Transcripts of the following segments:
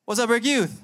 What's up, Brick Youth?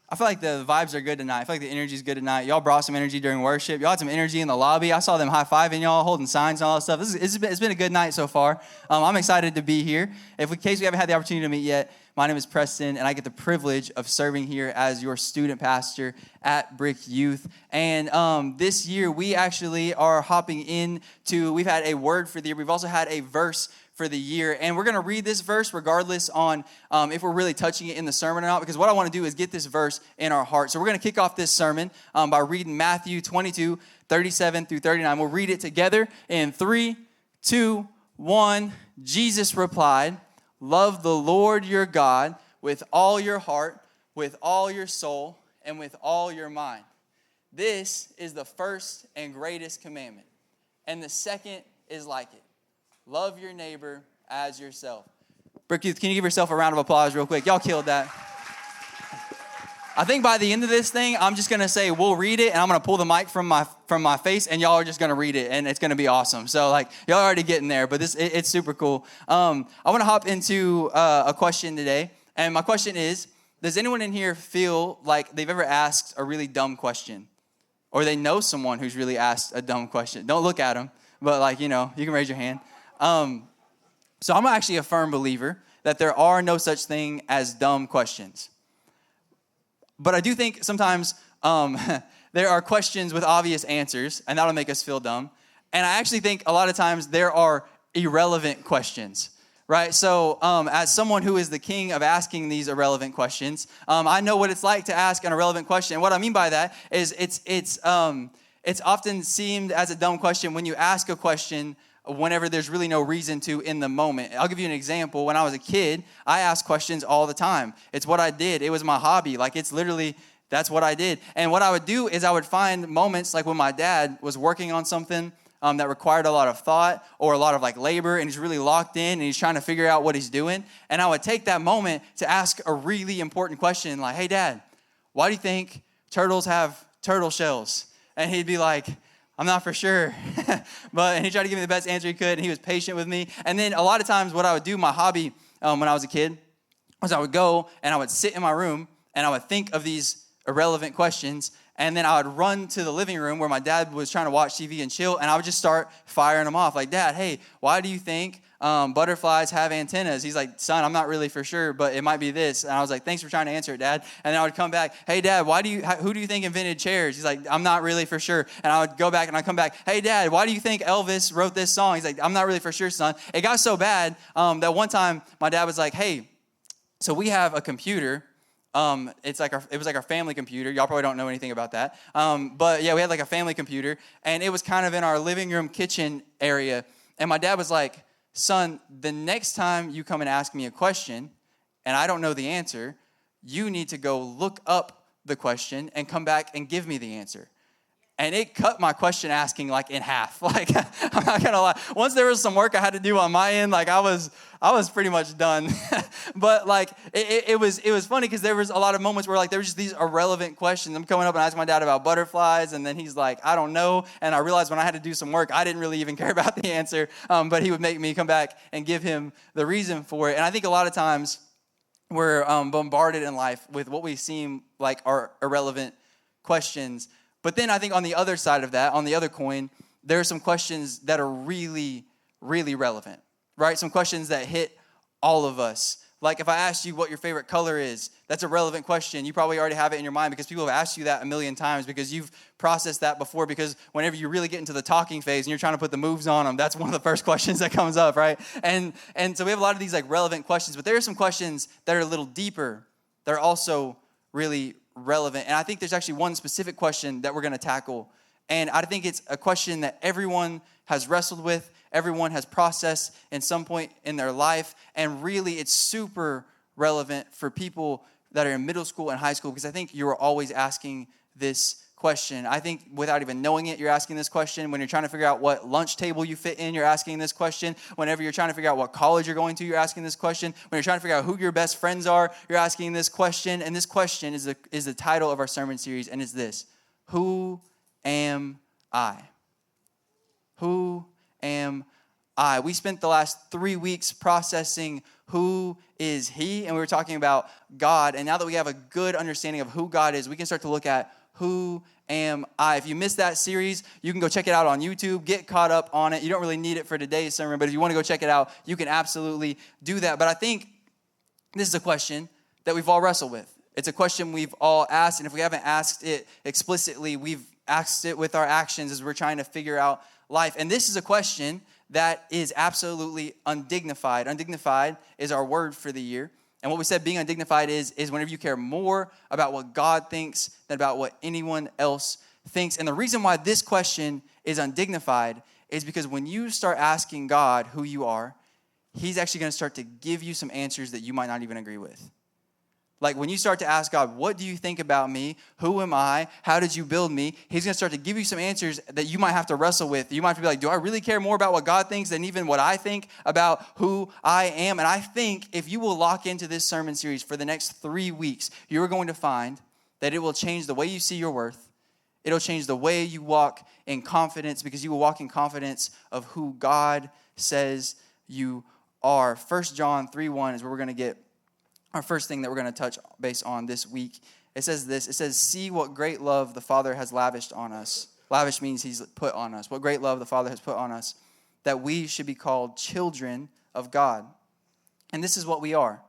I feel like the vibes are good tonight. I feel like the energy is good tonight. Y'all brought some energy during worship. Y'all had some energy in the lobby. I saw them high-fiving y'all, holding signs and all that stuff. It's been a good night so far. I'm excited to be here. In case we haven't had the opportunity to meet yet, my name is Preston, and I get the privilege of serving here as your student pastor at Brick Youth. And this year, we actually are hopping into, we've had a word for the year. We've also had a verse for the year. And we're going to read this verse regardless on if we're really touching it in the sermon or not, because what I want to do is get this verse in our heart. So we're going to kick off this sermon by reading Matthew 22, 37 through 39. We'll read it together in 3, 2, 1. Jesus replied, "Love the Lord your God with all your heart, with all your soul, and with all your mind. This is the first and greatest commandment. And the second is like it. Love your neighbor as yourself." Brick Youth, can you give yourself a round of applause real quick? Y'all killed that. I think by the end of this thing, I'm just going to say, we'll read it, and I'm going to pull the mic from my face, and y'all are just going to read it, and it's going to be awesome. So, y'all are already getting there, but it's super cool. I want to hop into a question today, and my question is, does anyone in here feel like they've ever asked a really dumb question? Or they know someone who's really asked a dumb question? Don't look at them, but you can raise your hand. So I'm actually a firm believer that there are no such thing as dumb questions. But I do think sometimes there are questions with obvious answers, and that'll make us feel dumb. And I actually think a lot of times there are irrelevant questions, right? So as someone who is the king of asking these irrelevant questions, I know what it's like to ask an irrelevant question. And what I mean by that is it's often seemed as a dumb question when you ask a question whenever there's really no reason to in the moment. I'll give you an example. When I was a kid, I asked questions all the time. It's what I did. It was my hobby. It's literally, that's what I did. And what I would do is I would find moments like when my dad was working on something that required a lot of thought or a lot of labor, and he's really locked in and he's trying to figure out what he's doing. And I would take that moment to ask a really important question like, "Hey, Dad, why do you think turtles have turtle shells?" And he'd be like, "I'm not for sure." And he tried to give me the best answer he could, and he was patient with me. And then a lot of times what I would do, my hobby when I was a kid, was I would go and I would sit in my room and I would think of these irrelevant questions, and then I would run to the living room where my dad was trying to watch TV and chill, and I would just start firing them off. Like, "Dad, hey, why do you think butterflies have antennas?" He's like, "Son, I'm not really for sure, but it might be this." And I was like, "Thanks for trying to answer it, Dad." And then I would come back, "Hey, Dad, who do you think invented chairs?" He's like, "I'm not really for sure." And I would go back and I'd come back, "Hey, Dad, why do you think Elvis wrote this song?" He's like, "I'm not really for sure, son." It got so bad that one time my dad was like, "Hey, so we have a computer." It was like our family computer. Y'all probably don't know anything about that. But yeah, we had a family computer, and it was kind of in our living room kitchen area. And my dad was like, "Son, the next time you come and ask me a question and I don't know the answer, you need to go look up the question and come back and give me the answer." And it cut my question asking in half. I'm not gonna lie. Once there was some work I had to do on my end, I was pretty much done. But it was funny because there was a lot of moments where there were just these irrelevant questions. I'm coming up and asking my dad about butterflies, and then he's like, "I don't know." And I realized when I had to do some work, I didn't really even care about the answer. But he would make me come back and give him the reason for it. And I think a lot of times we're bombarded in life with what we seem like are irrelevant questions. But then I think on the other side of that, on the other coin, there are some questions that are really, really relevant, right? Some questions that hit all of us. Like if I asked you what your favorite color is, that's a relevant question. You probably already have it in your mind because people have asked you that a million times because you've processed that before, because whenever you really get into the talking phase and you're trying to put the moves on them, that's one of the first questions that comes up, right? And so we have a lot of these relevant questions, but there are some questions that are a little deeper. They're also really relevant. And I think there's actually one specific question that we're going to tackle. And I think it's a question that everyone has wrestled with, everyone has processed in some point in their life. And really, it's super relevant for people that are in middle school and high school, because I think you're always asking this question. I think without even knowing it, you're asking this question. When you're trying to figure out what lunch table you fit in, you're asking this question. Whenever you're trying to figure out what college you're going to, you're asking this question. When you're trying to figure out who your best friends are, you're asking this question. And this question is the title of our sermon series, and it's this: who am I? Who am I? We spent the last 3 weeks processing who is he? And we were talking about God. And now that we have a good understanding of who God is, we can start to look at who am I. If you missed that series, you can go check it out on YouTube. Get caught up on it. You don't really need it for today's sermon, but if you want to go check it out, you can absolutely do that. But I think this is a question that we've all wrestled with. It's a question we've all asked, and if we haven't asked it explicitly, we've asked it with our actions as we're trying to figure out life. And this is a question that is absolutely undignified. Undignified is our word for the year. And what we said being undignified is whenever you care more about what God thinks than about what anyone else thinks. And the reason why this question is undignified is because when you start asking God who you are, he's actually going to start to give you some answers that you might not even agree with. Like when you start to ask God, what do you think about me? Who am I? How did you build me? He's going to start to give you some answers that you might have to wrestle with. You might have to be like, do I really care more about what God thinks than even what I think about who I am? And I think if you will lock into this sermon series for the next 3 weeks, you are going to find that it will change the way you see your worth. It'll change the way you walk in confidence, because you will walk in confidence of who God says you are. 1 John 3:1 is where we're going to get our first thing that we're going to touch base on this week. It says this. It says, see what great love the Father has lavished on us. Lavish means he's put on us. What great love the Father has put on us, that we should be called children of God. And this is what we are.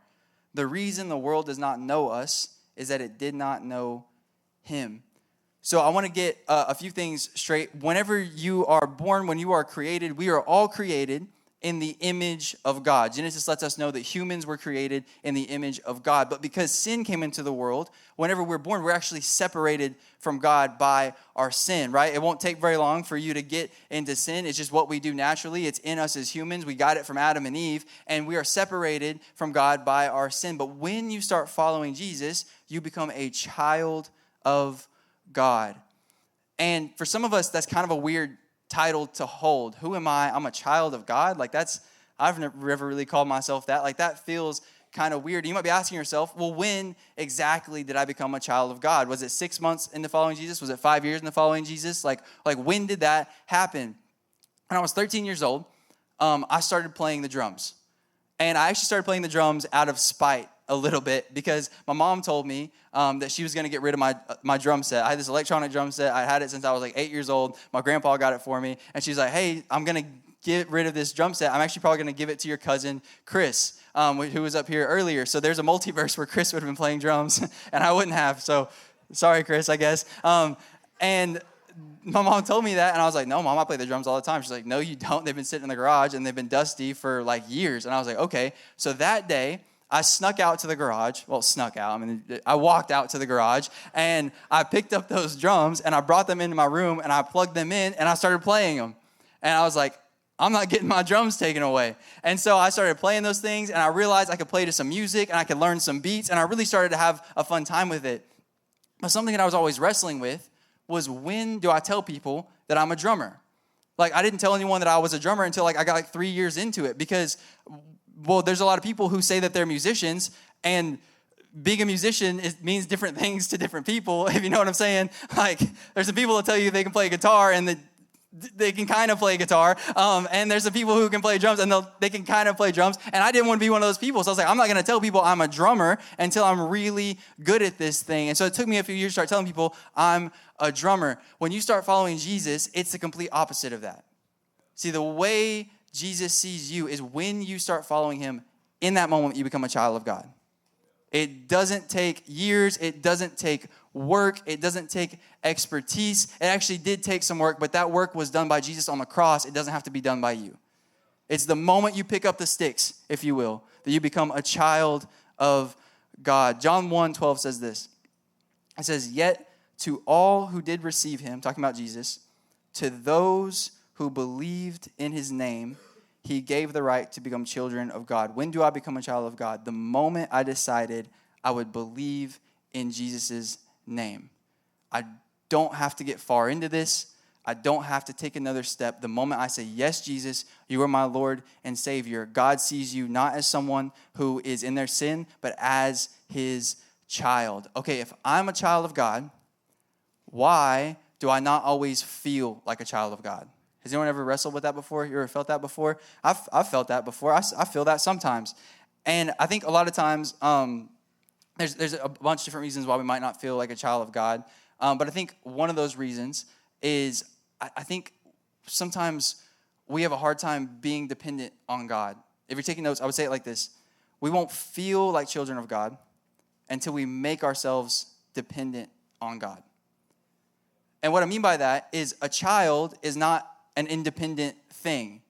The reason the world does not know us is that it did not know him. So I want to get a few things straight. Whenever you are born, when you are created, we are all created in the image of God. Genesis lets us know that humans were created in the image of God. But because sin came into the world, whenever we're born, we're actually separated from God by our sin, right? It won't take very long for you to get into sin. It's just what we do naturally. It's in us as humans. We got it from Adam and Eve, and we are separated from God by our sin. But when you start following Jesus, you become a child of God. And for some of us, that's kind of a weird title to hold. Who am I? I'm a child of God. Like I've never really called myself that. Like that feels kind of weird. You might be asking yourself, well, when exactly did I become a child of God? Was it 6 months into following Jesus? Was it 5 years into following Jesus? Like when did that happen? When I was 13 years old, I started playing the drums. And I actually started playing the drums out of spite a little bit, because my mom told me that she was going to get rid of my drum set. I had this electronic drum set. I had it since I was like 8 years old. My grandpa got it for me. And she's like, hey, I'm going to get rid of this drum set. I'm actually probably going to give it to your cousin, Chris, who was up here earlier. So there's a multiverse where Chris would have been playing drums and I wouldn't have. So sorry, Chris, I guess. And my mom told me that, and I was like, no, Mom, I play the drums all the time. She's like, no, you don't. They've been sitting in the garage, and they've been dusty for like years. And I was like, okay. So that day, I snuck out to the garage. Well, snuck out. I mean, I walked out to the garage, and I picked up those drums, and I brought them into my room, and I plugged them in, and I started playing them. And I was like, I'm not getting my drums taken away. And so I started playing those things, and I realized I could play to some music, and I could learn some beats, and I really started to have a fun time with it. But something that I was always wrestling with was, when do I tell people that I'm a drummer? Like, I didn't tell anyone that I was a drummer until I got 3 years into it, because, well, there's a lot of people who say that they're musicians, and being a musician means different things to different people, if you know what I'm saying. Like, there's some people that tell you they can play guitar, and they can kind of play guitar, and there's some people who can play drums, and they can kind of play drums, and I didn't want to be one of those people, so I was like, I'm not going to tell people I'm a drummer until I'm really good at this thing. And so it took me a few years to start telling people I'm a drummer. When you start following Jesus, it's the complete opposite of that. See, the way Jesus sees you is when you start following him, in that moment you become a child of God. It doesn't take years. It doesn't take work. It doesn't take expertise. It actually did take some work, but that work was done by Jesus on the cross. It doesn't have to be done by you. It's the moment you pick up the sticks, if you will, that you become a child of God. John 1:12 says this. It says, yet to all who did receive him, talking about Jesus, to those who believed in his name, he gave the right to become children of God. When do I become a child of God? The moment I decided I would believe in Jesus' name. I don't have to get far into this. I don't have to take another step. The moment I say, yes, Jesus, you are my Lord and Savior, God sees you not as someone who is in their sin, but as his child. Okay, if I'm a child of God, why do I not always feel like a child of God? Has anyone ever wrestled with that before? You ever felt that before? I've felt that before. I feel that sometimes. And I think a lot of times there's a bunch of different reasons why we might not feel like a child of God. But I think one of those reasons is I think sometimes we have a hard time being dependent on God. If you're taking notes, I would say it like this. We won't feel like children of God until we make ourselves dependent on God. And what I mean by that is a child is not an independent thing,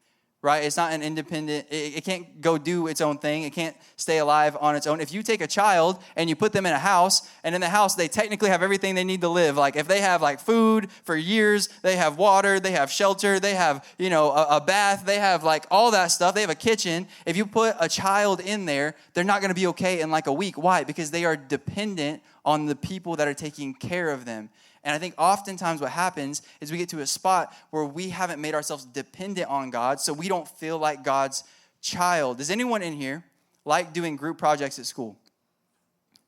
right? It's not an independent, it can't go do its own thing. It can't stay alive on its own. If you take a child and you put them in a house, and in the house they technically have everything they need to live. Like if they have like food for years, they have water, they have shelter, they have, a bath, they have like all that stuff. They have a kitchen. If you put a child in there, they're not going to be okay in like a week. Why? Because they are dependent on the people that are taking care of them. And I think oftentimes what happens is we get to a spot where we haven't made ourselves dependent on God, so we don't feel like God's child. Does anyone in here like doing group projects at school?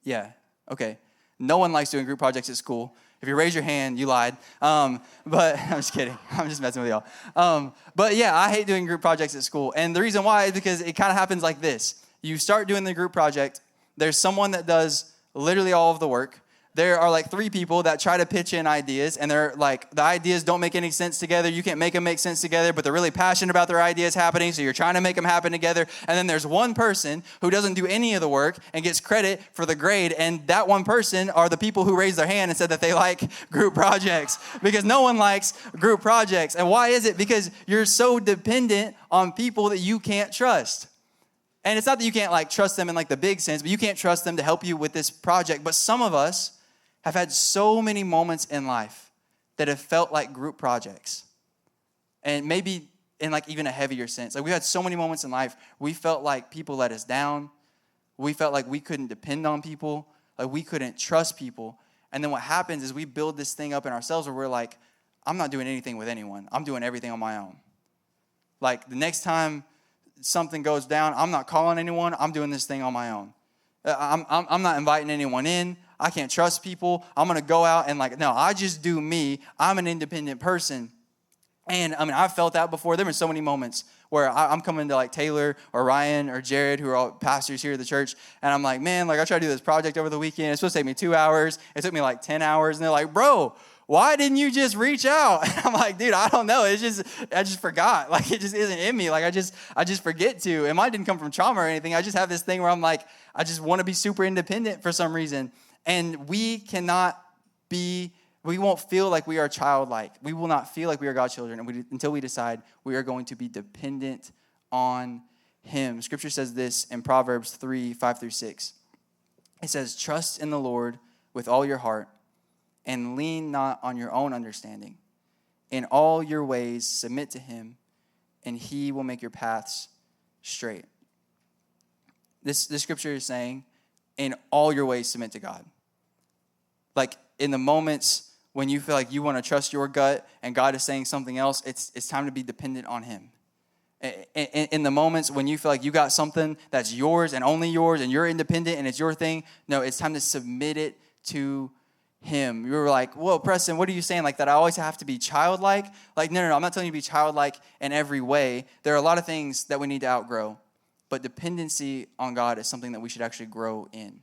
Yeah, okay. No one likes doing group projects at school. If you raise your hand, you lied. But I'm just kidding. I'm just messing with y'all. But yeah, I hate doing group projects at school. And the reason why is because it kind of happens like this. You start doing the group project. There's someone that does literally all of the work. There are like 3 people that try to pitch in ideas, and they're like, the ideas don't make any sense together. You can't make them make sense together, but they're really passionate about their ideas happening, so you're trying to make them happen together. And then there's one person who doesn't do any of the work and gets credit for the grade, and that one person are the people who raised their hand and said that they like group projects, because no one likes group projects. And why is it? Because you're so dependent on people that you can't trust. And it's not that you can't like trust them in like the big sense, but you can't trust them to help you with this project. But some of us have had so many moments in life that have felt like group projects. And maybe in like even a heavier sense. Like we've had so many moments in life, we felt like people let us down. We felt like we couldn't depend on people. Like we couldn't trust people. And then what happens is we build this thing up in ourselves where we're like, I'm not doing anything with anyone. I'm doing everything on my own. Like the next time something goes down, I'm not calling anyone. I'm doing this thing on my own. I'm not inviting anyone in. I can't trust people. I'm going to go out and no, I just do me. I'm an independent person. And I mean, I've felt that before. There have been so many moments where I'm coming to like Taylor or Ryan or Jared, who are all pastors here at the church. And I'm like, man, I tried to do this project over the weekend. It's supposed to take me 2 hours. It took me like 10 hours. And they're like, bro, why didn't you just reach out? And I'm like, dude, I don't know. I just forgot. Like, it just isn't in me. Like, I just forget to. And mine didn't come from trauma or anything. I just have this thing where I'm like, I just want to be super independent for some reason. And we won't feel like we are childlike. We will not feel like we are God's children until we decide we are going to be dependent on Him. Scripture says this in Proverbs 3:5-6. It says, trust in the Lord with all your heart and lean not on your own understanding. In all your ways submit to Him, and He will make your paths straight. This scripture is saying, in all your ways submit to God. Like in the moments when you feel like you want to trust your gut and God is saying something else, it's time to be dependent on Him. In the moments when you feel like you got something that's yours and only yours and you're independent and it's your thing, no, it's time to submit it to Him. You were like, whoa, Preston, what are you saying? Like that I always have to be childlike? Like, no, I'm not telling you to be childlike in every way. There are a lot of things that we need to outgrow, but dependency on God is something that we should actually grow in.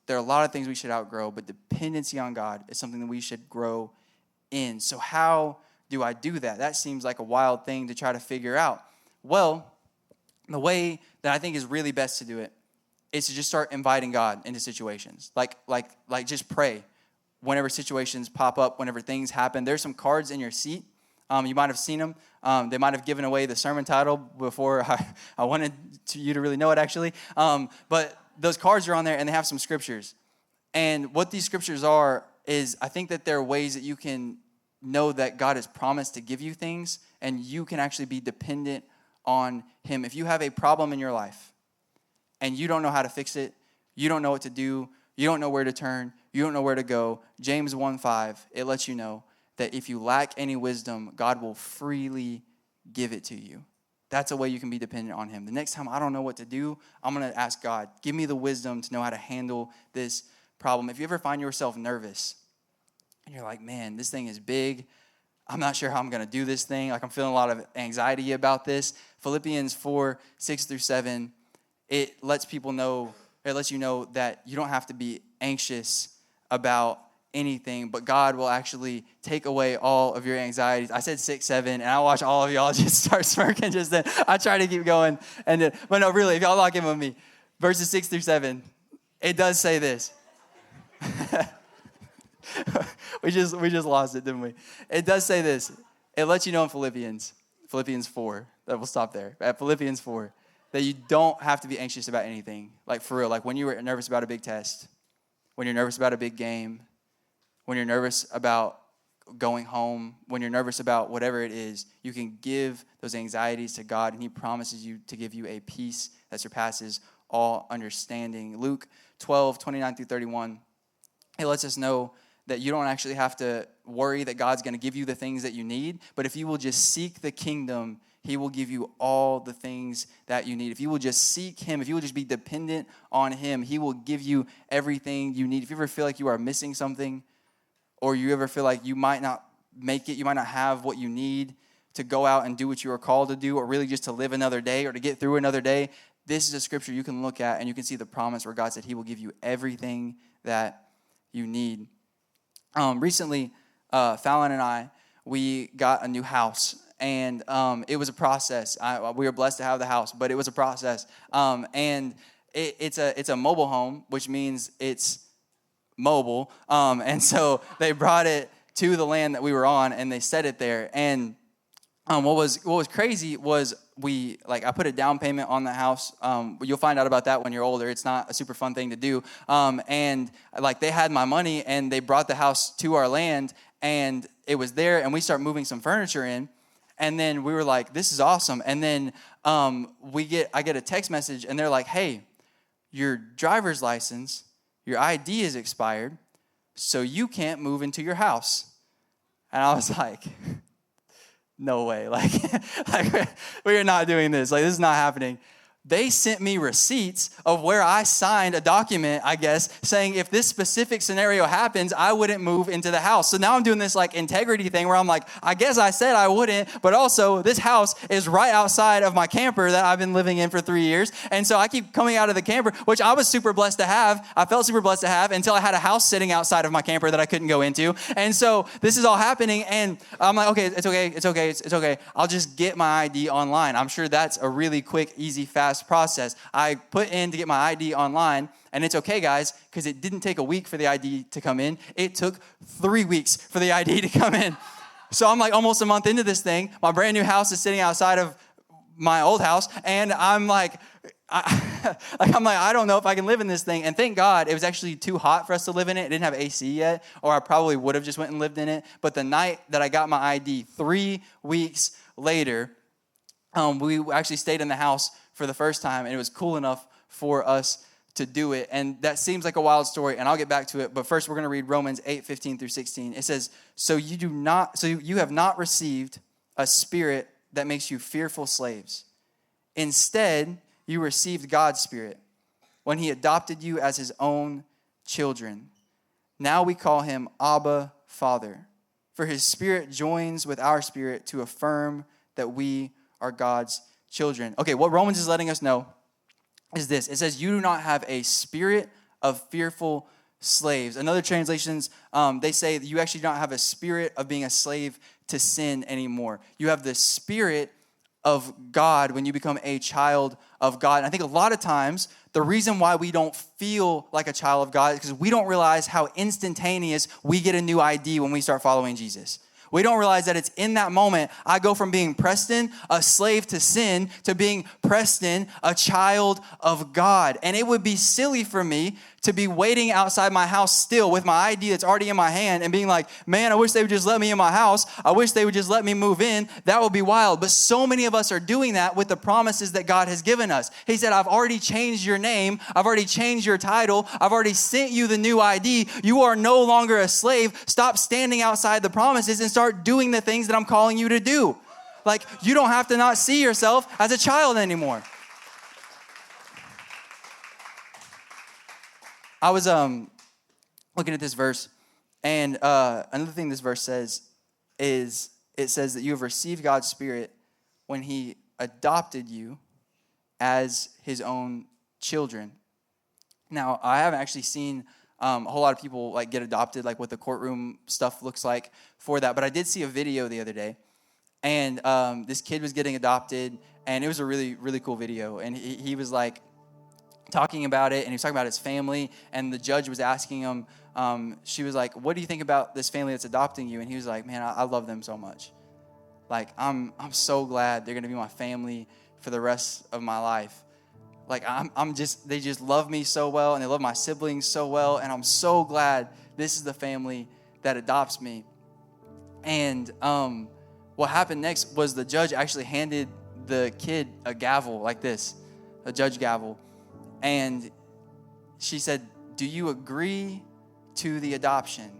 There are a lot of things we should outgrow, but dependency on God is something that we should grow in. So how do I do that? That seems like a wild thing to try to figure out. Well, the way that I think is really best to do it is to just start inviting God into situations. Like just pray whenever situations pop up, whenever things happen. There's some cards in your seat. You might have seen them. They might have given away the sermon title before I wanted you to really know it, actually. But those cards are on there, and they have some scriptures. And what these scriptures are is I think that there are ways that you can know that God has promised to give you things, and you can actually be dependent on Him. If you have a problem in your life, and you don't know how to fix it, you don't know what to do, you don't know where to turn, you don't know where to go, James 1:5, it lets you know that if you lack any wisdom, God will freely give it to you. That's a way you can be dependent on Him. The next time I don't know what to do, I'm going to ask God, give me the wisdom to know how to handle this problem. If you ever find yourself nervous and you're like, man, this thing is big. I'm not sure how I'm going to do this thing. Like I'm feeling a lot of anxiety about this. Philippians 4:6-7, it lets you know that you don't have to be anxious about anything, but God will actually take away all of your anxieties. I said 6, 7, and I watch all of y'all just start smirking just then. I try to keep going, but no, really, if y'all lock in with me, verses 6 through 7, it does say this. we just lost it, didn't we? It does say this. It lets you know in Philippians 4, that we'll stop there. At Philippians 4, that you don't have to be anxious about anything. Like for real, like when you were nervous about a big test, when you're nervous about a big game, when you're nervous about going home, when you're nervous about whatever it is, you can give those anxieties to God, and he promises you to give you a peace that surpasses all understanding. Luke 12, 29 through 31, it lets us know that you don't actually have to worry that God's going to give you the things that you need, but if you will just seek the kingdom, he will give you all the things that you need. If you will just seek him, if you will just be dependent on him, he will give you everything you need. If you ever feel like you are missing something, or you ever feel like you might not make it, you might not have what you need to go out and do what you are called to do, or really just to live another day or to get through another day, this is a scripture you can look at and you can see the promise where God said he will give you everything that you need. Recently, Fallon and I, we got a new house, and it was a process. We were blessed to have the house, but it was a process. And it's a mobile home, which means it's mobile, and so they brought it to the land that we were on, and they set it there. And what was crazy was I put a down payment on the house. You'll find out about that when you're older. It's not a super fun thing to do. And like they had my money, and they brought the house to our land, and it was there, and we start moving some furniture in. And then we were like, this is awesome. And then I get a text message, and they're like, hey, your driver's license, your ID is expired, so you can't move into your house. And I was like, no way. Like we are not doing this. Like, this is not happening. They sent me receipts of where I signed a document, I guess, saying if this specific scenario happens, I wouldn't move into the house. So now I'm doing this like integrity thing where I'm like, I guess I said I wouldn't, but also this house is right outside of my camper that I've been living in for 3 years. And so I keep coming out of the camper, which I was super blessed to have. I felt super blessed to have until I had a house sitting outside of my camper that I couldn't go into. And so this is all happening. And I'm like, okay, it's okay. I'll just get my ID online. I'm sure that's a really quick, easy, fast process. I put in to get my ID online, and it's okay, guys, because it didn't take a week for the ID to come in. It took 3 weeks for the ID to come in. So I'm like almost a month into this thing. My brand new house is sitting outside of my old house, and I'm like, I don't know if I can live in this thing. And thank God it was actually too hot for us to live in it. It didn't have AC yet, or I probably would have just went and lived in it. But the night that I got my ID, 3 weeks later, we actually stayed in the house for the first time, and it was cool enough for us to do it. And that seems like a wild story, and I'll get back to it. But first, we're going to read Romans 8:15 through 16. It says, So you have not received a spirit that makes you fearful slaves. Instead, you received God's Spirit when he adopted you as his own children. Now we call him Abba, Father. For his Spirit joins with our spirit to affirm that we are God's children. Okay, what Romans is letting us know is this. It says, you do not have a spirit of fearful slaves. In other translations, they say that you actually don't have a spirit of being a slave to sin anymore. You have the Spirit of God when you become a child of God. And I think a lot of times, the reason why we don't feel like a child of God is because we don't realize how instantaneous we get a new ID when we start following Jesus. We don't realize that it's in that moment I go from being Preston, a slave to sin, to being Preston, a child of God. And it would be silly for me to be waiting outside my house still with my ID that's already in my hand and being like, man, I wish they would just let me in my house. I wish they would just let me move in. That would be wild. But so many of us are doing that with the promises that God has given us. He said, I've already changed your name. I've already changed your title. I've already sent you the new ID. You are no longer a slave. Stop standing outside the promises and start doing the things that I'm calling you to do. Like, you don't have to not see yourself as a child anymore. I was looking at this verse, and another thing this verse says is it says that you have received God's Spirit when he adopted you as his own children. Now, I haven't actually seen a whole lot of people like get adopted, like what the courtroom stuff looks like for that. But I did see a video the other day, and this kid was getting adopted, and it was a really, really cool video. And he was like talking about it, and he was talking about his family, and the judge was asking him, she was like, what do you think about this family that's adopting you? And he was like, man, I love them so much. Like, I'm so glad they're going to be my family for the rest of my life. Like, they just love me so well, and they love my siblings so well, and I'm so glad this is the family that adopts me. And what happened next was the judge actually handed the kid a gavel like this, a judge gavel. And she said, do you agree to the adoption?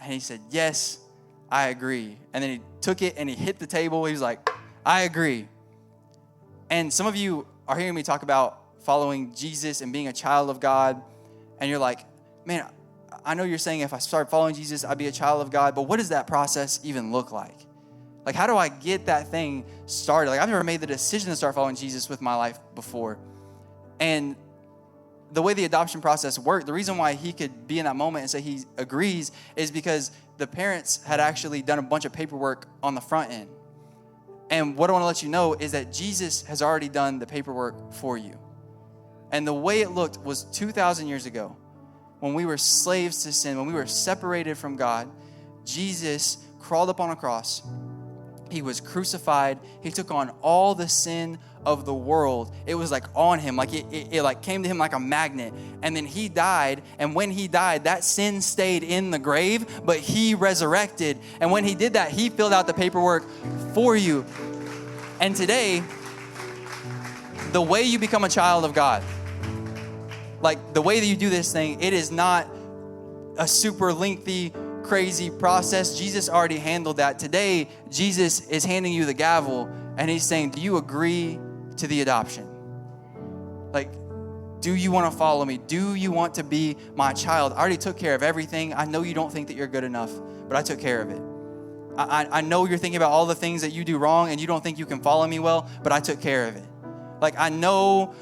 And he said, yes, I agree. And then he took it and he hit the table. He was like, I agree. And some of you are hearing me talk about following Jesus and being a child of God. And you're like, man, I know you're saying if I start following Jesus, I'd be a child of God. But what does that process even look like? Like, how do I get that thing started? Like, I've never made the decision to start following Jesus with my life before. And the way the adoption process worked, the reason why he could be in that moment and say he agrees is because the parents had actually done a bunch of paperwork on the front end. And what I want to let you know is that Jesus has already done the paperwork for you. And the way it looked was 2,000 years ago, when we were slaves to sin, when we were separated from God, Jesus crawled up on a cross. He was crucified. He took on all the sin of the world. It was like on him, like it like came to him like a magnet. And then he died. And when he died, that sin stayed in the grave, but he resurrected. And when he did that, he filled out the paperwork for you. And today, the way you become a child of God, like the way that you do this thing, it is not a super lengthy, crazy process. Jesus already handled that. Today, Jesus is handing you the gavel and he's saying, do you agree to the adoption? Like, do you want to follow me? Do you want to be my child? I already took care of everything. I know you don't think that you're good enough, but I took care of it. I know you're thinking about all the things that you do wrong and you don't think you can follow me well, but I took care of it. Like, I know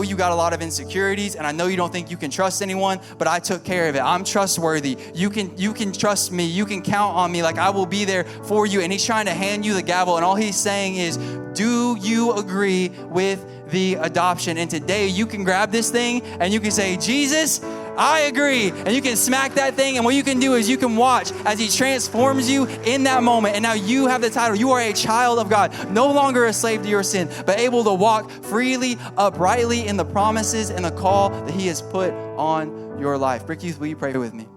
you got a lot of insecurities and I know you don't think you can trust anyone, but I took care of it. I'm trustworthy. You can trust me. You can count on me. Like, I will be there for you. And he's trying to hand you the gavel. And all he's saying is, do you agree with the adoption? And today you can grab this thing and you can say, Jesus, I agree. And you can smack that thing. And what you can do is you can watch as he transforms you in that moment. And now you have the title. You are a child of God, no longer a slave to your sin, but able to walk freely, uprightly in the promises and the call that he has put on your life. Brick Youth, will you pray with me?